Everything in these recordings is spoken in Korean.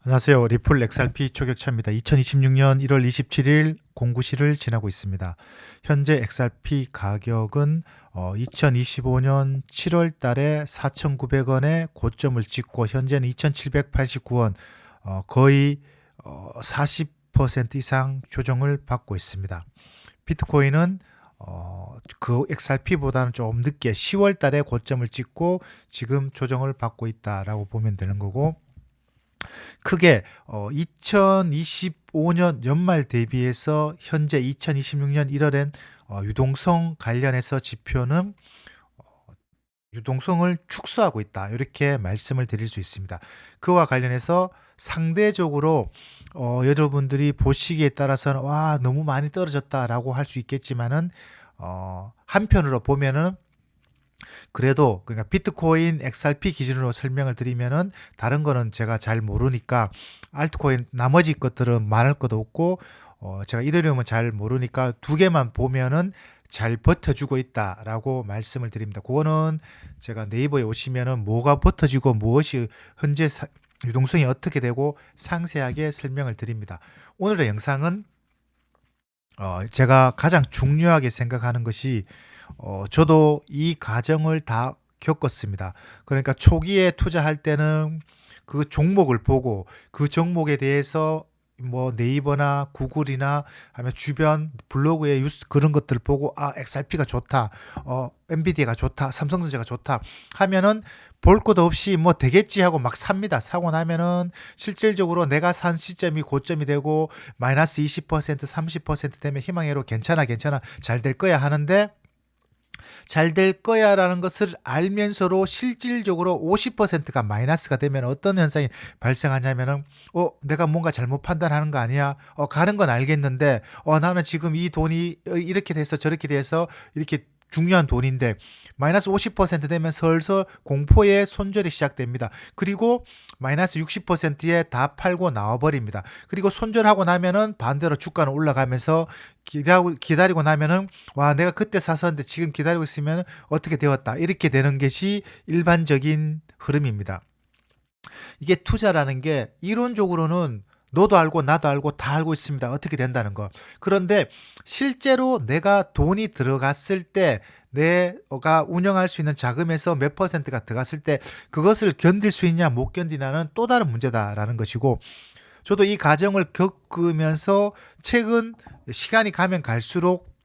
안녕하세요. 리플 XRP 초격차입니다. 2026년 1월 27일 공구시를 지나고 있습니다. 현재 XRP 가격은 2025년 7월 달에 4,900원에 고점을 찍고 현재는 2,789원, 거의 40% 이상 조정을 받고 있습니다. 비트코인은 그 XRP보다는 좀 늦게 10월 달에 고점을 찍고 지금 조정을 받고 있다라고 보면 되는 거고, 크게 2025년 연말 대비해서 현재 2026년 1월엔 유동성 관련해서 지표는 유동성을 축소하고 있다, 이렇게 말씀을 드릴 수 있습니다. 그와 관련해서 상대적으로 여러분들이 보시기에 따라서는 와, 너무 많이 떨어졌다라고 할 수 있겠지만은 한편으로 보면은 그래도, 그러니까 비트코인 XRP 기준으로 설명을 드리면은 다른 거는 제가 잘 모르니까, 알트코인 나머지 것들은 말할 것도 없고, 제가 이더리움은 잘 모르니까 두 개만 보면은 잘 버텨주고 있다라고 말씀을 드립니다. 그거는 제가 네이버에 오시면은 뭐가 버텨지고 무엇이 현재 유동성이 어떻게 되고 상세하게 설명을 드립니다. 오늘의 영상은 제가 가장 중요하게 생각하는 것이, 저도 이 과정을 다 겪었습니다. 그러니까 초기에 투자할 때는 그 종목을 보고 그 종목에 대해서 뭐 네이버나 구글이나 아니면 주변 블로그에 뉴스 그런 것들을 보고, 아, XRP가 좋다, 엔비디아가 좋다, 삼성전자가 좋다 하면은 볼 것도 없이 뭐 되겠지 하고 막 삽니다. 사고 나면은 실질적으로 내가 산 시점이 고점이 되고 마이너스 20% 30% 되면 희망회로 괜찮아 잘 될 거야 하는데, 잘 될 거야 라는 것을 알면서도 실질적으로 50%가 마이너스가 되면 어떤 현상이 발생하냐면은, 내가 뭔가 잘못 판단하는 거 아니야? 가는 건 알겠는데, 나는 지금 이 돈이 이렇게 돼서 저렇게 돼서 이렇게 중요한 돈인데, 마이너스 50% 되면 슬슬 공포의 손절이 시작됩니다. 그리고 마이너스 60%에 다 팔고 나와버립니다. 그리고 손절하고 나면은 반대로 주가는 올라가면서 기다리고 나면은, 와, 내가 그때 샀었는데 지금 기다리고 있으면 어떻게 되었다, 이렇게 되는 것이 일반적인 흐름입니다. 이게 투자라는 게 이론적으로는 너도 알고 나도 알고 다 알고 있습니다, 어떻게 된다는 거. 그런데 실제로 내가 돈이 들어갔을 때, 내가 운영할 수 있는 자금에서 몇 퍼센트가 들어갔을 때 그것을 견딜 수 있냐 못 견디냐는 또 다른 문제다라는 것이고, 저도 이 과정을 겪으면서 최근 시간이 가면 갈수록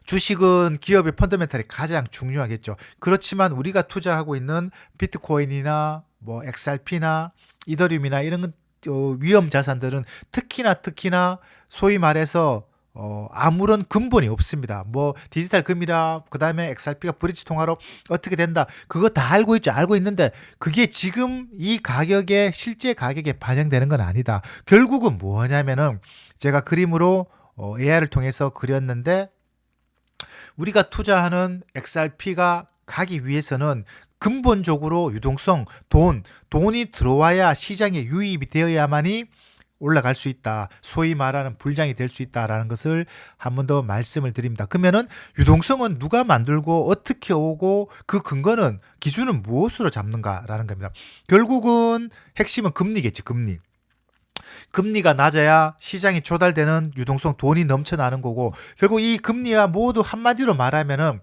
주식은 기업의 펀더멘탈이 가장 중요하겠죠. 그렇지만 우리가 투자하고 있는 비트코인이나 뭐 XRP나 이더리움이나 이런 위험 자산들은 특히나 소위 말해서 아무런 근본이 없습니다. 뭐 디지털 금이라, 그 다음에 XRP가 브릿지 통화로 어떻게 된다, 그거 다 알고 있죠. 알고 있는데 그게 지금 이 가격에, 실제 가격에 반영되는 건 아니다. 결국은 뭐냐면은, 제가 그림으로 AI를 통해서 그렸는데, 우리가 투자하는 XRP가 가기 위해서는 근본적으로 유동성, 돈이 들어와야 시장에 유입이 되어야만이 올라갈 수 있다, 소위 말하는 불장이 될 수 있다라는 것을 한 번 더 말씀을 드립니다. 그러면은 유동성은 누가 만들고 어떻게 오고 그 근거는, 기준은 무엇으로 잡는가라는 겁니다. 결국은 핵심은 금리겠지. 금리가 낮아야 시장이 조달되는 유동성, 돈이 넘쳐나는 거고, 결국 이 금리와 모두 한마디로 말하면은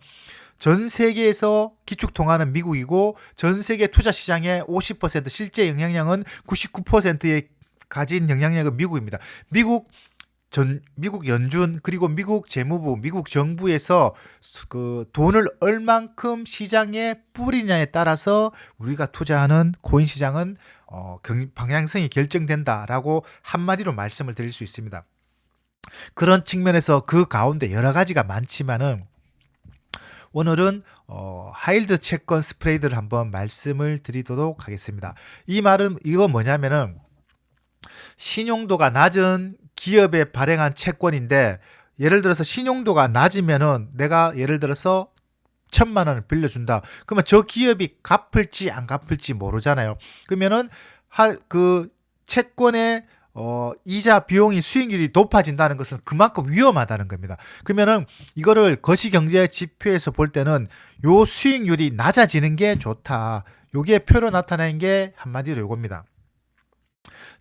전 세계에서 기축통화는 미국이고 전 세계 투자 시장의 50%, 실제 영향력은 99%의 가진 영향력은 미국입니다. 미국 연준, 그리고 미국 재무부, 미국 정부에서 그 돈을 얼만큼 시장에 뿌리냐에 따라서 우리가 투자하는 코인 시장은 방향성이 결정된다라고 한마디로 말씀을 드릴 수 있습니다. 그런 측면에서 그 가운데 여러 가지가 많지만은, 오늘은 하이힐드 채권 스프레이드를 한번 말씀을 드리도록 하겠습니다. 이 말은 이거 뭐냐면은, 신용도가 낮은 기업에 발행한 채권인데, 예를 들어서 신용도가 낮으면은 내가 예를 들어서 1,000만 원을 빌려준다. 그러면 저 기업이 갚을지 안 갚을지 모르잖아요. 그러면은 그 채권의 이자 비용이, 수익률이 높아진다는 것은 그만큼 위험하다는 겁니다. 그러면은 이거를 거시경제 지표에서 볼 때는 요 수익률이 낮아지는 게 좋다, 요게 표로 나타나는 게 한마디로 요겁니다.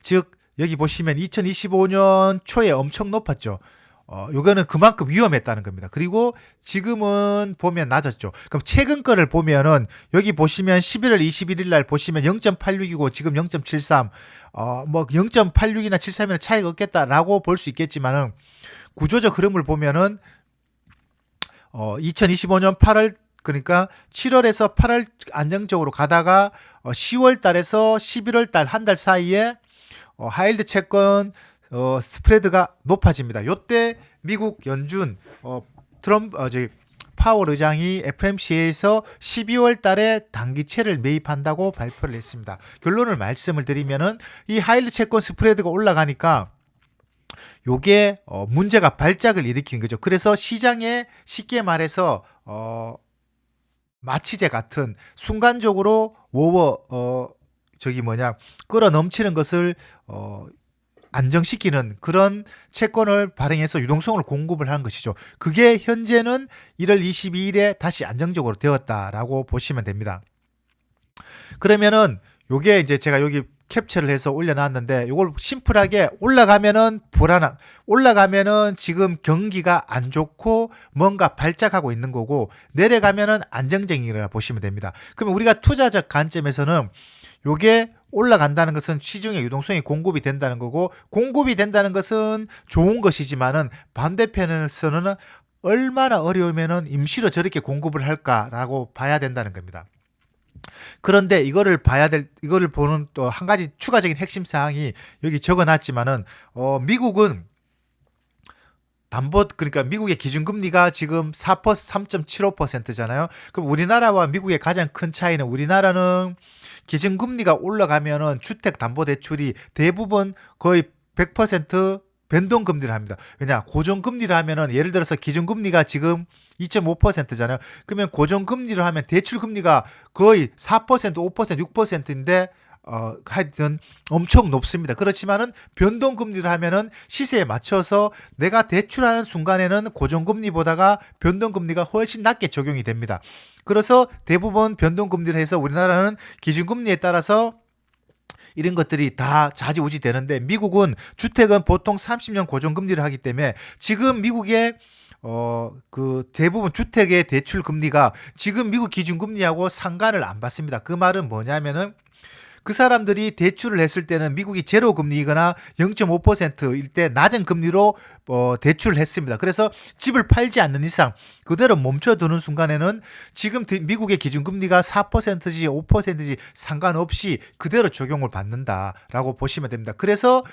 즉 여기 보시면 2025년 초에 엄청 높았죠. 요거는 그만큼 위험했다는 겁니다. 그리고 지금은 보면 낮았죠. 그럼 최근 거를 보면은 여기 보시면 11월 21일 날 보시면 0.86이고 지금 0.73, 뭐 0.86이나 73이나 차이가 없겠다라고 볼 수 있겠지만은 구조적 흐름을 보면은 2025년 8월 그러니까 7월에서 8월 안정적으로 가다가 10월 달에서 11월 달 한 달 사이에 하이힐드 채권 스프레드가 높아집니다. 요때 미국 연준 파월 의장이 FMC에서 12월 달에 단기채를 매입한다고 발표를 했습니다. 결론을 말씀을 드리면은 이 하이힐드 채권 스프레드가 올라가니까 요게 문제가 발작을 일으키는 거죠. 그래서 시장에 쉽게 말해서 마취제 같은 순간적으로 끌어 넘치는 것을 안정시키는 그런 채권을 발행해서 유동성을 공급을 하는 것이죠. 그게 현재는 1월 22일에 다시 안정적으로 되었다라고 보시면 됩니다. 그러면은 요게 이제 제가 여기 캡처를 해서 올려놨는데 요걸 심플하게 올라가면은 지금 경기가 안 좋고 뭔가 발작하고 있는 거고 내려가면은 안정적이라 보시면 됩니다. 그러면 우리가 투자적 관점에서는 요게 올라간다는 것은 시중에 유동성이 공급이 된다는 거고 공급이 된다는 것은 좋은 것이지만은 반대편에서는 얼마나 어려우면은 임시로 저렇게 공급을 할까라고 봐야 된다는 겁니다. 그런데 이거를 보는 또 한 가지 추가적인 핵심 사항이 여기 적어놨지만은 미국은 그러니까 미국의 기준금리가 지금 3.75%잖아요. 그럼 우리나라와 미국의 가장 큰 차이는 우리나라는 기준금리가 올라가면은 주택담보대출이 대부분 거의 100% 변동금리를 합니다. 왜냐? 고정금리를 하면은 예를 들어서 기준금리가 지금 2.5%잖아요. 그러면 고정금리를 하면 대출금리가 거의 4%, 5%, 6%인데 하여튼 엄청 높습니다. 그렇지만은 변동금리를 하면은 시세에 맞춰서 내가 대출하는 순간에는 고정금리보다가 변동금리가 훨씬 낮게 적용이 됩니다. 그래서 대부분 변동금리를 해서 우리나라는 기준금리에 따라서 이런 것들이 다 좌지우지 되는데 미국은 주택은 보통 30년 고정금리를 하기 때문에 지금 미국의 그 대부분 주택의 대출 금리가 지금 미국 기준금리하고 상관을 안 받습니다. 그 말은 뭐냐면은 그 사람들이 대출을 했을 때는 미국이 제로 금리이거나 0.5%일 때 낮은 금리로 대출을 했습니다. 그래서 집을 팔지 않는 이상 그대로 멈춰두는 순간에는 지금 미국의 기준금리가 4%지 5%지 상관없이 그대로 적용을 받는다라고 보시면 됩니다. 그래서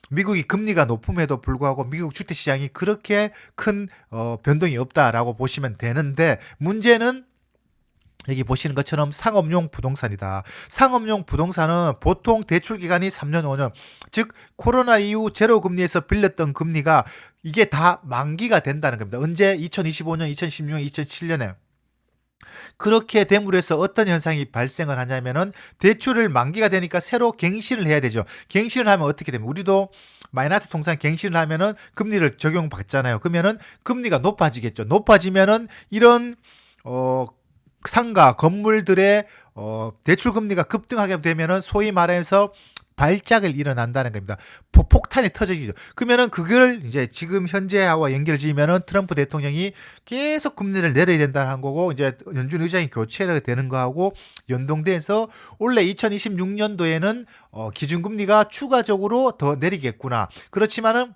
미국이 금리가 높음에도 불구하고 미국 주택시장이 그렇게 큰 변동이 없다라고 보시면 되는데 문제는 여기 보시는 것처럼 상업용 부동산이다. 상업용 부동산은 보통 대출 기간이 3년, 5년. 즉 코로나 이후 제로 금리에서 빌렸던 금리가 이게 다 만기가 된다는 겁니다. 언제? 2025년, 2016년, 2007년에. 그렇게 됨으로 해서 어떤 현상이 발생을 하냐면은 대출을 만기가 되니까 새로 갱신을 해야 되죠. 갱신을 하면 어떻게 되면 우리도 마이너스 통상 갱신을 하면은 금리를 적용받잖아요. 그러면은 금리가 높아지겠죠. 높아지면은 이런 상가, 건물들의 대출 금리가 급등하게 되면은 소위 말해서 발작을 일어난다는 겁니다. 폭탄이 터지죠. 그러면은 그걸 이제 지금 현재와 연결 지으면은 트럼프 대통령이 계속 금리를 내려야 된다는 거고 이제 연준 의장이 교체가 되는 거하고 연동돼서 원래 2026년도에는 기준금리가 추가적으로 더 내리겠구나. 그렇지만은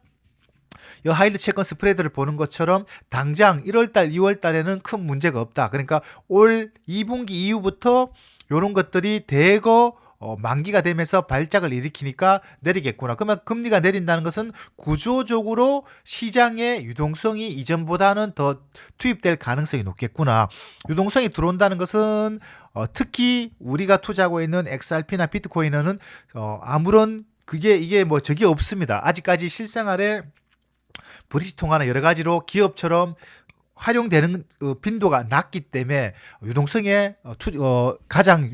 이 하이힐드 채권 스프레드를 보는 것처럼 당장 1월달, 2월달에는 큰 문제가 없다. 그러니까 올 2분기 이후부터 이런 것들이 대거 만기가 되면서 발작을 일으키니까 내리겠구나. 그러면 금리가 내린다는 것은 구조적으로 시장의 유동성이 이전보다는 더 투입될 가능성이 높겠구나. 유동성이 들어온다는 것은 특히 우리가 투자하고 있는 XRP나 비트코인은 아무런 이게 뭐 적이 없습니다. 아직까지 실생활에 브릿지 통화나 여러 가지로 기업처럼 활용되는 빈도가 낮기 때문에 유동성이 가장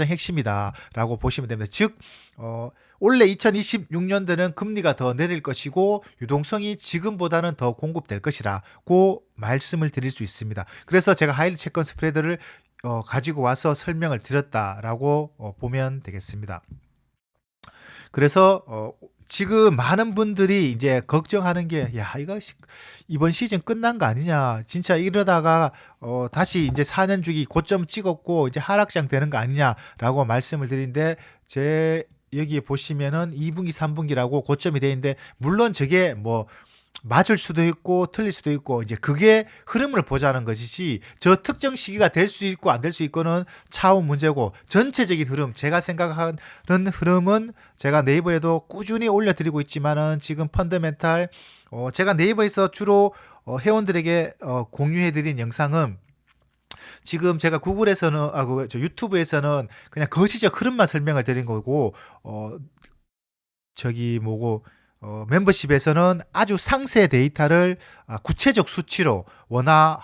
핵심이다라고 보시면 됩니다. 즉 원래 2026년도는 금리가 더 내릴 것이고 유동성이 지금보다는 더 공급될 것이라고 말씀을 드릴 수 있습니다. 그래서 제가 하이힐드 채권 스프레드를 가지고 와서 설명을 드렸다라고 보면 되겠습니다. 그래서 지금 많은 분들이 이제 걱정하는 게, 야, 이거 이번 시즌 끝난 거 아니냐. 진짜 이러다가 다시 이제 4년 주기 고점 찍었고 이제 하락장 되는 거 아니냐라고 말씀을 드리는데, 제 여기 보시면은 2분기, 3분기라고 고점이 돼 있는데, 물론 저게 뭐 맞을 수도 있고 틀릴 수도 있고, 이제 그게 흐름을 보자는 것이지, 저 특정 시기가 될 수 있고 안 될 수 있고는 차후 문제고, 전체적인 흐름, 제가 생각하는 흐름은 제가 네이버에도 꾸준히 올려드리고 있지만은, 지금 펀더멘탈 제가 네이버에서 주로 회원들에게 공유해드린 영상은, 지금 제가 구글에서는 저 유튜브에서는 그냥 거시적 흐름만 설명을 드린 거고, 저기 뭐고 멤버십에서는 아주 상세 데이터를 구체적 수치로 원화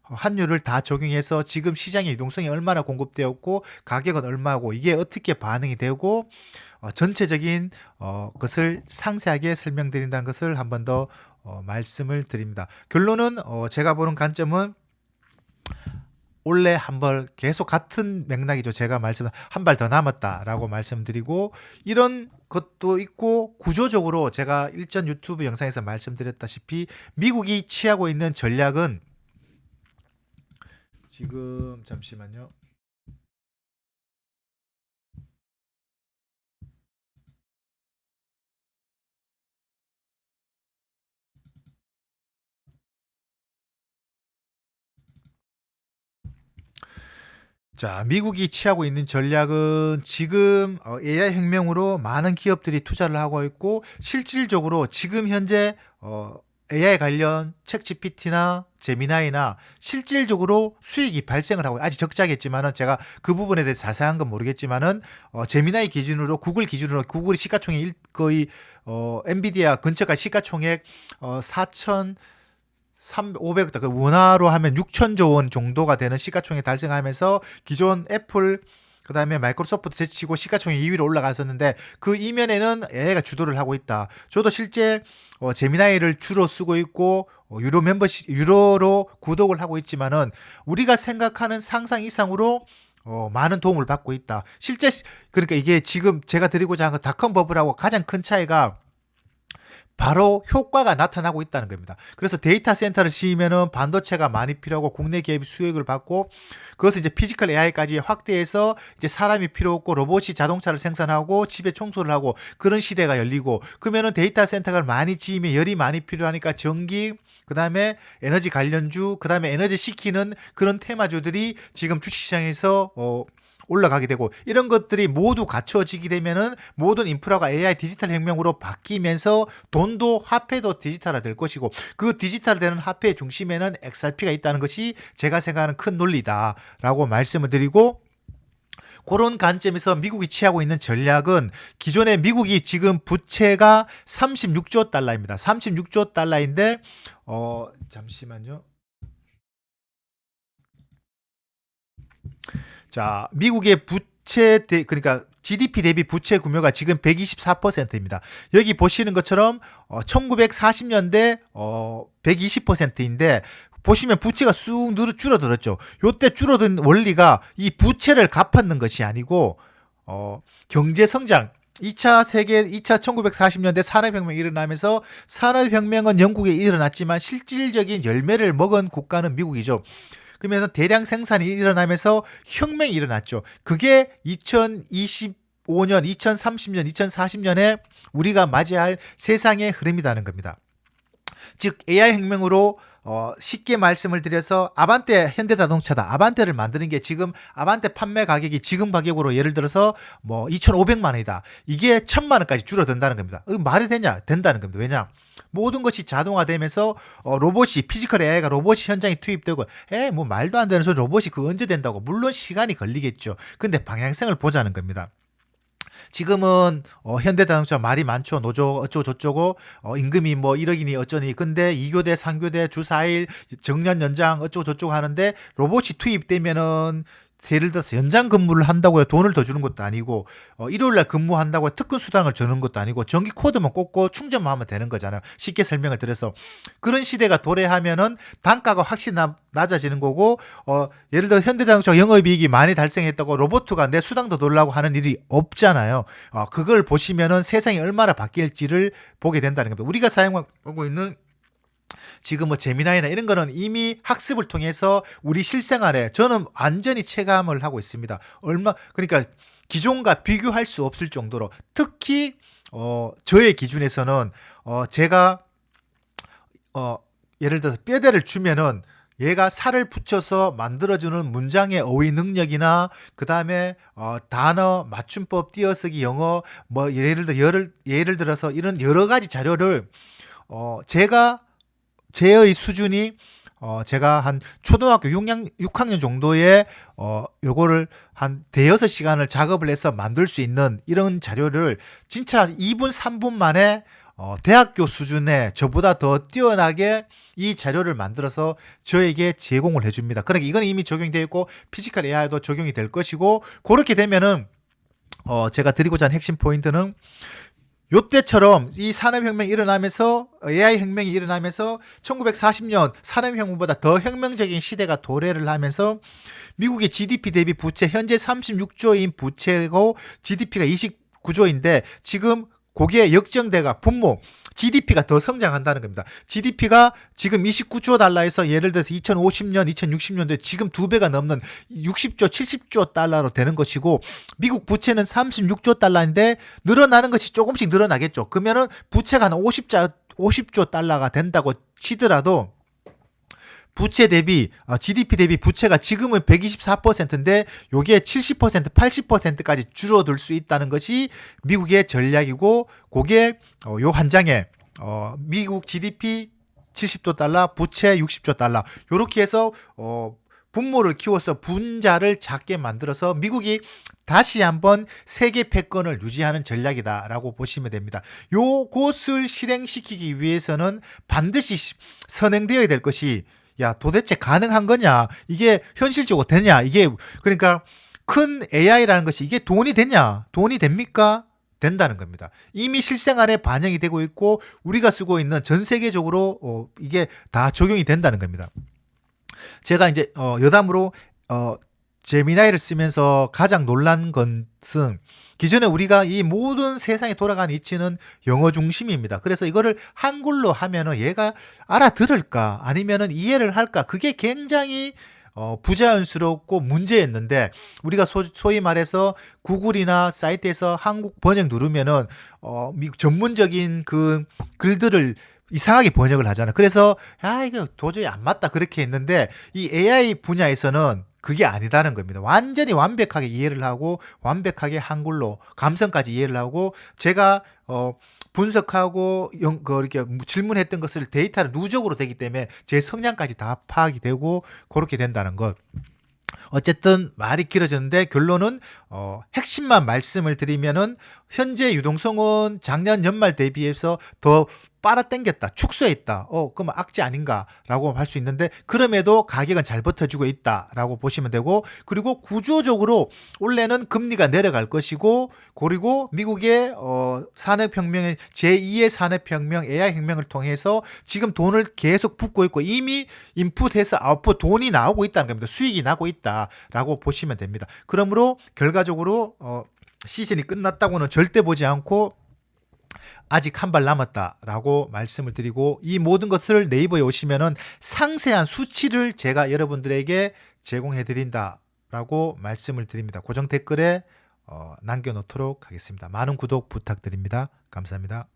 환율을 다 적용해서 지금 시장의 유동성이 얼마나 공급되었고 가격은 얼마고 이게 어떻게 반응이 되고 전체적인 것을 상세하게 설명드린다는 것을 한 번 더 말씀을 드립니다. 결론은 제가 보는 관점은, 올해 한 번 계속 같은 맥락이죠. 제가 말씀 한 발 더 남았다라고 말씀드리고, 이런 것도 있고, 구조적으로 제가 일전 유튜브 영상에서 말씀드렸다시피 미국이 취하고 있는 전략은, 지금 잠시만요. 자, 미국이 취하고 있는 전략은, 지금 AI 혁명으로 많은 기업들이 투자를 하고 있고, 실질적으로 지금 현재 AI 관련 책 GPT나 제미나이나 실질적으로 수익이 발생을 하고, 아직 적자겠지만은 제가 그 부분에 대해서 자세한 건 모르겠지만은, 제미나이 기준으로, 구글 기준으로, 구글이 시가총액 거의 엔비디아 근처까지 시가총액 4,500억, 그 원화로 하면 6천조 원 정도가 되는 시가총액 달성하면서, 기존 애플 그다음에 마이크로소프트 제치고 시가총액 2위로 올라갔었는데, 그 이면에는 AI가 주도를 하고 있다. 저도 실제 제미나이를 주로 쓰고 있고 유로로 구독을 하고 있지만은, 우리가 생각하는 상상 이상으로 많은 도움을 받고 있다. 실제 그러니까 이게 지금 제가 드리고자 하는 닷컴 버블하고 가장 큰 차이가 바로 효과가 나타나고 있다는 겁니다. 그래서 데이터 센터를 지으면은 반도체가 많이 필요하고 국내 기업이 수익을 받고, 그것을 이제 피지컬 AI까지 확대해서 이제 사람이 필요 없고 로봇이 자동차를 생산하고 집에 청소를 하고, 그런 시대가 열리고, 그러면은 데이터 센터를 많이 지으면 열이 많이 필요하니까 전기, 그 다음에 에너지 관련주, 그 다음에 에너지 시키는 그런 테마주들이 지금 주식시장에서 올라가게 되고, 이런 것들이 모두 갖춰지게 되면은 모든 인프라가 AI 디지털 혁명으로 바뀌면서 돈도 화폐도 디지털화 될 것이고, 그 디지털 되는 화폐의 중심에는 XRP가 있다는 것이 제가 생각하는 큰 논리다라고 말씀을 드리고, 그런 관점에서 미국이 취하고 있는 전략은, 기존에 미국이 지금 부채가 36조 달러입니다. 36조 달러인데 잠시만요. 자, 미국의 그러니까 GDP 대비 부채 규모가 지금 124%입니다. 여기 보시는 것처럼 1940년대 120%인데, 보시면 부채가 쑥 줄어들었죠. 요때 줄어든 원리가, 이 부채를 갚았는 것이 아니고 경제 성장, 2차 1940년대 산업혁명이 일어나면서, 산업혁명은 영국에 일어났지만 실질적인 열매를 먹은 국가는 미국이죠. 그러면서 대량 생산이 일어나면서 혁명이 일어났죠. 그게 2025년, 2030년, 2040년에 우리가 맞이할 세상의 흐름이라는 겁니다. 즉 AI 혁명으로 쉽게 말씀을 드려서, 아반떼 현대자동차다. 아반떼를 만드는 게, 지금 아반떼 판매 가격이 지금 가격으로 예를 들어서 뭐 2,500만 원이다. 이게 1,000만 원까지 줄어든다는 겁니다. 말이 되냐? 된다는 겁니다. 왜냐? 모든 것이 자동화되면서 로봇이, 피지컬 AI가 로봇이 현장에 투입되고, 뭐 말도 안 되는 소리, 로봇이 그거 언제 된다고. 물론 시간이 걸리겠죠. 근데 방향성을 보자는 겁니다. 지금은 현대자동차 말이 많죠. 노조 어쩌고 저쩌고, 임금이 뭐 1억이니 어쩌니. 근데 2교대 3교대 주 4일 정년 연장 어쩌고 저쩌고 하는데, 로봇이 투입되면은 예를 들어서 연장 근무를 한다고 해서 돈을 더 주는 것도 아니고 일요일 날 근무한다고 해서 특근 수당을 주는 것도 아니고 전기 코드만 꽂고 충전만 하면 되는 거잖아요. 쉽게 설명을 드려서 그런 시대가 도래하면은 단가가 확실히 낮아지는 거고 예를 들어 현대자동차 영업이익이 많이 달성했다고 로봇가 내 수당 더 돌라고 하는 일이 없잖아요. 그걸 보시면은 세상이 얼마나 바뀔지를 보게 된다는 겁니다. 우리가 사용하고 있는 지금 뭐 제미나이나 이런 거는 이미 학습을 통해서 우리 실생활에 저는 완전히 체감을 하고 있습니다. 그러니까 기존과 비교할 수 없을 정도로 특히 저의 기준에서는 제가 예를 들어서 뼈대를 주면은 얘가 살을 붙여서 만들어주는 문장의 어휘 능력이나 그 다음에 단어 맞춤법 띄어쓰기 영어 뭐 예를 들어서 이런 여러 가지 자료를 제의 수준이 제가 한 초등학교 6학년 정도에 요거를 한 대여섯 시간을 작업을 해서 만들 수 있는 이런 자료를 진짜 2분 3분 만에 대학교 수준의 저보다 더 뛰어나게 이 자료를 만들어서 저에게 제공을 해줍니다. 그러니까 이건 이미 적용되어 있고 피지컬 AI도 적용이 될 것이고 그렇게 되면은 제가 드리고자 하는 핵심 포인트는 요때처럼 이 산업혁명이 일어나면서 AI 혁명이 일어나면서 1940년 산업혁명보다 더 혁명적인 시대가 도래를 하면서 미국의 GDP 대비 부채 현재 36조인 부채고 GDP가 29조인데 지금 그게 역정대가 분모 GDP가 더 성장한다는 겁니다. GDP가 지금 29조 달러에서 예를 들어서 2050년, 2060년도에 지금 2배가 넘는 60조, 70조 달러로 되는 것이고 미국 부채는 36조 달러인데 늘어나는 것이 조금씩 늘어나겠죠. 그러면은 부채가 한 50조 달러가 된다고 치더라도 부채 대비 GDP 대비 부채가 지금은 124%인데 요게 70% 80%까지 줄어들 수 있다는 것이 미국의 전략이고 그게 요 한 장에 미국 GDP 70조 달러 부채 60조 달러 요렇게 해서 분모를 키워서 분자를 작게 만들어서 미국이 다시 한번 세계 패권을 유지하는 전략이다라고 보시면 됩니다. 요것을 실행시키기 위해서는 반드시 선행되어야 될 것이 야 도대체 가능한 거냐 이게 현실적으로 되냐 이게 그러니까 큰 AI라는 것이 이게 돈이 되냐 돈이 됩니까 된다는 겁니다. 이미 실생활에 반영이 되고 있고 우리가 쓰고 있는 전 세계적으로 이게 다 적용이 된다는 겁니다. 제가 이제 여담으로 제미나이를 쓰면서 가장 놀란 것은 기존에 우리가 이 모든 세상에 돌아가는 이치는 영어 중심입니다. 그래서 이거를 한글로 하면은 얘가 알아들을까 아니면은 이해를 할까 그게 굉장히 부자연스럽고 문제였는데 우리가 소위 말해서 구글이나 사이트에서 한국 번역 누르면은 미국 전문적인 그 글들을 이상하게 번역을 하잖아. 그래서 이거 도저히 안 맞다 그렇게 했는데 이 AI 분야에서는 그게 아니다는 겁니다. 완전히 완벽하게 이해를 하고 완벽하게 한글로 감성까지 이해를 하고 제가 분석하고 이렇게 질문했던 것을 데이터를 누적으로 되기 때문에 제 성향까지 다 파악이 되고 그렇게 된다는 것. 어쨌든 말이 길어졌는데 결론은 핵심만 말씀을 드리면은 현재 유동성은 작년 연말 대비해서 더 빨아당겼다, 축소했다. 그럼 악재 아닌가라고 할 수 있는데 그럼에도 가격은 잘 버텨주고 있다라고 보시면 되고 그리고 구조적으로 원래는 금리가 내려갈 것이고 그리고 미국의 산업혁명의 제2의 산업혁명, AI혁명을 통해서 지금 돈을 계속 붓고 있고 이미 인풋해서 아웃풋 돈이 나오고 있다는 겁니다. 수익이 나고 있다라고 보시면 됩니다. 그러므로 결과적으로 시즌이 끝났다고는 절대 보지 않고 아직 한 발 남았다라고 말씀을 드리고 이 모든 것을 네이버에 오시면은 상세한 수치를 제가 여러분들에게 제공해 드린다라고 말씀을 드립니다. 고정 댓글에 남겨놓도록 하겠습니다. 많은 구독 부탁드립니다. 감사합니다.